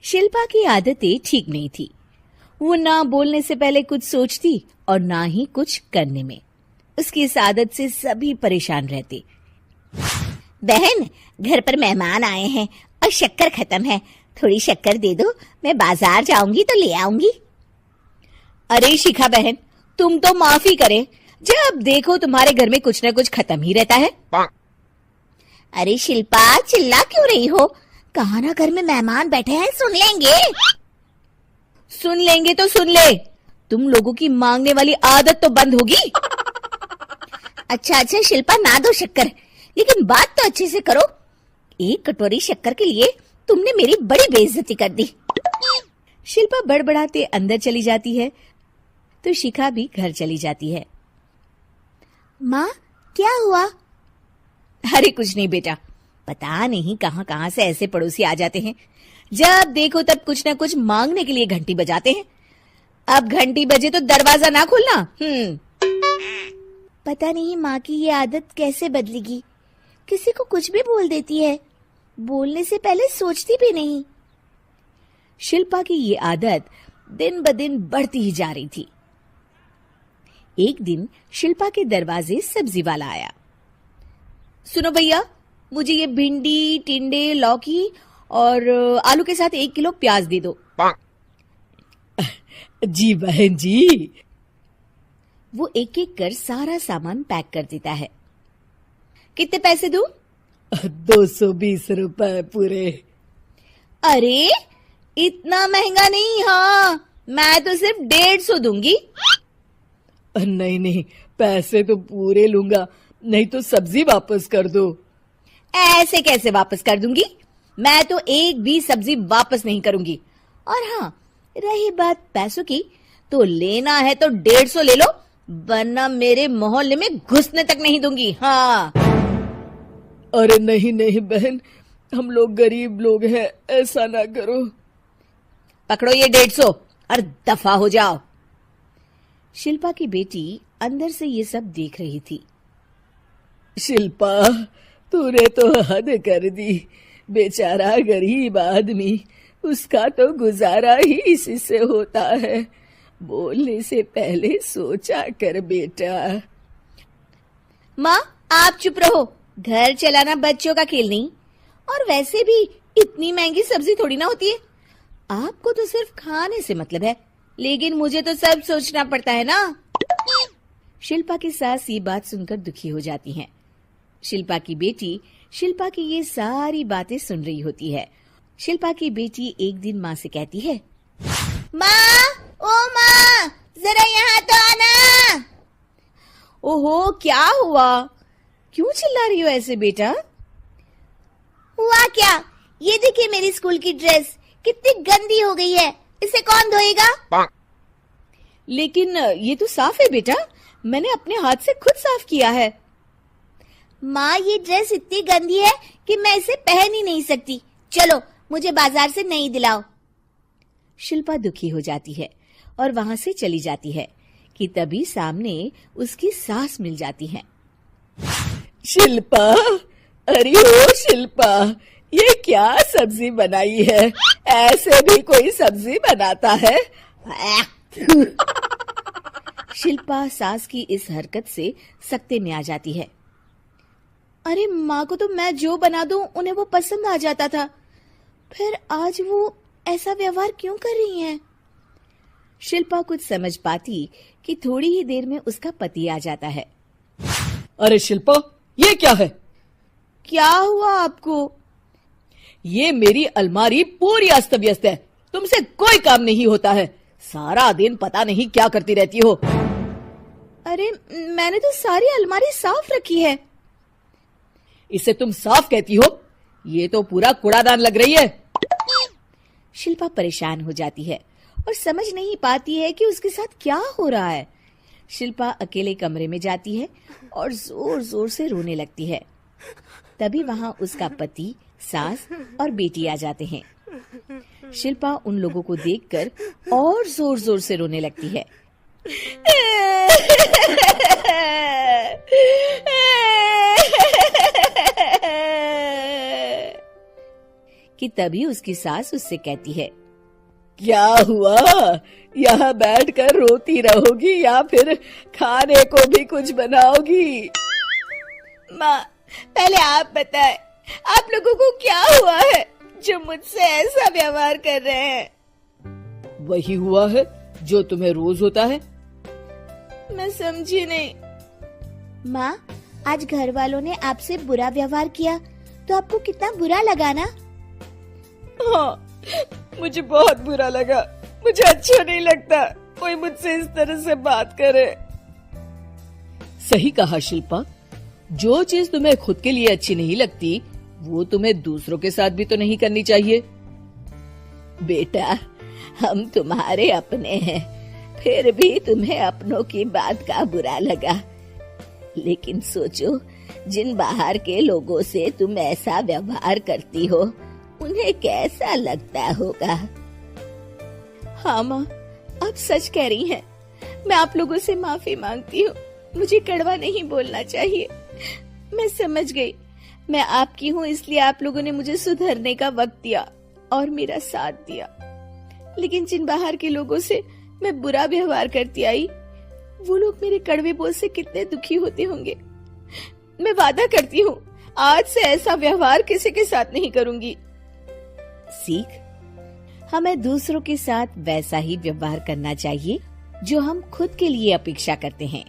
शिल्पा की आदतें ठीक नहीं थी। वो ना बोलने से पहले कुछ सोचती और ना ही कुछ करने में। उसकी इस आदत से सभी परेशान रहते। बहन, घर पर मेहमान आए हैं और शक्कर खत्म है, थोड़ी शक्कर दे दो, मैं बाजार जाऊंगी तो ले आऊंगी। अरे शिखा बहन, तुम तो माफी करे, जब देखो तुम्हारे घर में कुछ न कुछ खत्म ही रहता है। अरे शिल्पा, चिल्ला क्यों रही हो? कहा ना घर में मेहमान बैठे हैं, सुन लेंगे। सुन लेंगे तो सुन ले, तुम लोगों की मांगने वाली आदत तो बंद होगी। अच्छा शिल्पा, ना दो शक्कर, लेकिन बात तो अच्छे से करो। एक कटोरी शक्कर के लिए तुमने मेरी बड़ी बेइज्जती कर दी। शिल्पा बड़बड़ाते अंदर चली जाती है तो शिखा भी घर चली जाती है। माँ, क्या हुआ? अरे कुछ नहीं बेटा, पता नहीं कहां कहां से ऐसे पड़ोसी आ जाते हैं, जब देखो तब कुछ ना कुछ मांगने के लिए घंटी बजाते हैं। अब घंटी बजे तो दरवाजा ना खोलना। पता नहीं माँ की ये आदत कैसे बदलेगी, किसी को कुछ भी बोल देती है, बोलने से पहले सोचती भी नहीं। शिल्पा की ये आदत दिन ब दिन बढ़ती ही जा रही थी। एक दिन शिल्पा के दरवाजे सब्जी वाला आया। सुनो भैया, मुझे ये भिंडी, टिंडे, लौकी और आलू के साथ 1 किलो प्याज दे दो। जी बहन जी। वो एक एक कर सारा सामान पैक कर देता है। कितने पैसे दूं? 220 रुपए पूरे। अरे इतना महंगा नहीं। हाँ, मैं तो सिर्फ 150 दूंगी। नहीं, पैसे तो पूरे लूंगा, नहीं तो सब्जी वापस कर दो। ऐसे कैसे वापस कर दूंगी? मैं तो एक भी सब्जी वापस नहीं करूंगी। और हाँ, रही बात पैसों की, तो लेना है तो 150 ले लो, वरना मेरे मोहल्ले में घुसने तक नहीं दूंगी। हाँ। अरे नहीं बहन, हम लोग गरीब लोग हैं, ऐसा ना करो। पकड़ो ये 150 और दफा हो जाओ। शिल्पा की बेटी अंदर से ये सब देख रही थी। शिल्पा, तूने तो हद कर दी। बेचारा गरीब आदमी, उसका तो गुजारा ही इसी से होता है। बोलने से पहले सोचा कर बेटा। माँ, आप चुप रहो, घर चलाना बच्चों का खेल नहीं। और वैसे भी इतनी महंगी सब्जी थोड़ी ना होती है। आपको तो सिर्फ खाने से मतलब है, लेकिन मुझे तो सब सोचना पड़ता है ना। शिल्पा की सास ये बात सुनकर दुखी हो जाती हैं। शिल्पा की बेटी शिल्पा की ये सारी बातें सुन रही होती है। शिल्पा की बेटी एक दिन माँ से कहती है, माँ, ओ माँ, जरा यहाँ तो आना। ओहो, क्या हुआ? क्यों चिल्ला रही हो ऐसे बेटा? हुआ क्या? ये देखिए मेरी स्कूल की ड्रेस कितनी गंदी हो गई है, इसे कौन धोएगा? लेकिन ये तो साफ है बेटा, मैंने अपने हाथ से खुद साफ किया है। माँ, ये ड्रेस इतनी गंदी है कि मैं इसे पहन ही नहीं सकती। चलो, मुझे बाजार से नई दिलाओ। शिल्पा दुखी हो जाती है और वहां से चली जाती है कि तभी सामने उसकी सास मिल जाती है। शिल्पा, अरे ओ शिल्पा, ये क्या सब्जी बनाई है? ऐसे भी कोई सब्जी बनाता है? शिल्पा सास की इस हरकत से सख्ते में आ जाती है। अरे माँ को तो मैं जो बना दूं उन्हें वो पसंद आ जाता था, फिर आज वो ऐसा व्यवहार क्यों कर रही हैं? शिल्पा कुछ समझ पाती कि थोड़ी ही देर में उसका पति आ जाता है। अरे शिल्पा, ये क्या है? क्या हुआ आपको? ये मेरी अलमारी पूरी अस्त व्यस्त है, तुमसे कोई काम नहीं होता है। सारा दिन पता नहीं क्या करती रहती हो। अरे मैंने तो सारी अलमारी साफ रखी है। इसे तुम साफ कहती हो? ये तो पूरा कूड़ादान लग रही है। शिल्पा परेशान हो जाती है और समझ नहीं पाती है कि उसके साथ क्या हो रहा है। शिल्पा अकेले कमरे में जाती है और जोर जोर से रोने लगती है। तभी वहां उसका पति, सास और बेटी आ जाते हैं। शिल्पा उन लोगों को देखकर और जोर जोर से रोने लगती है। कि तभी उसकी सास उससे कहती है, क्या हुआ? यहाँ बैठकर रोती रहोगी या फिर खाने को भी कुछ बनाओगी? माँ, पहले आप बताएं, आप लोगों को क्या हुआ है जो मुझसे ऐसा व्यवहार कर रहे हैं? वही हुआ है जो तुम्हें रोज होता है। मैं समझी नहीं। माँ, आज घर वालों ने आपसे बुरा व्यवहार किया तो आपको कितना बुरा लगा ना? हाँ, मुझे बहुत बुरा लगा। मुझे अच्छा नहीं लगता कोई मुझसे इस तरह से बात करे। सही कहा शिल्पा, जो चीज तुम्हें खुद के लिए अच्छी नहीं लगती वो तुम्हें दूसरों के साथ भी तो नहीं करनी चाहिए। बेटा, हम तुम्हारे अपने हैं, फिर भी तुम्हें अपनों की बात का बुरा लगा। लेकिन सोचो, जिन बाहर के लोगों से तुम ऐसा व्यवहार करती हो उन्हें कैसा लगता होगा। हाँ माँ, आप सच कह रही हैं। मैं आप लोगों से माफी मांगती हूँ। मुझे कड़वा नहीं बोलना चाहिए। मैं समझ गई, मैं आपकी हूँ इसलिए आप लोगों ने मुझे सुधरने का वक्त दिया और मेरा साथ दिया। लेकिन जिन बाहर के लोगों से मैं बुरा व्यवहार करती आई, वो लोग मेरे कड़वे बोल से कितने दुखी होते होंगे। मैं वादा करती हूँ, आज से ऐसा व्यवहार किसी के साथ नहीं करूंगी। सीख, हमें दूसरों के साथ वैसा ही व्यवहार करना चाहिए जो हम खुद के लिए अपेक्षा करते हैं।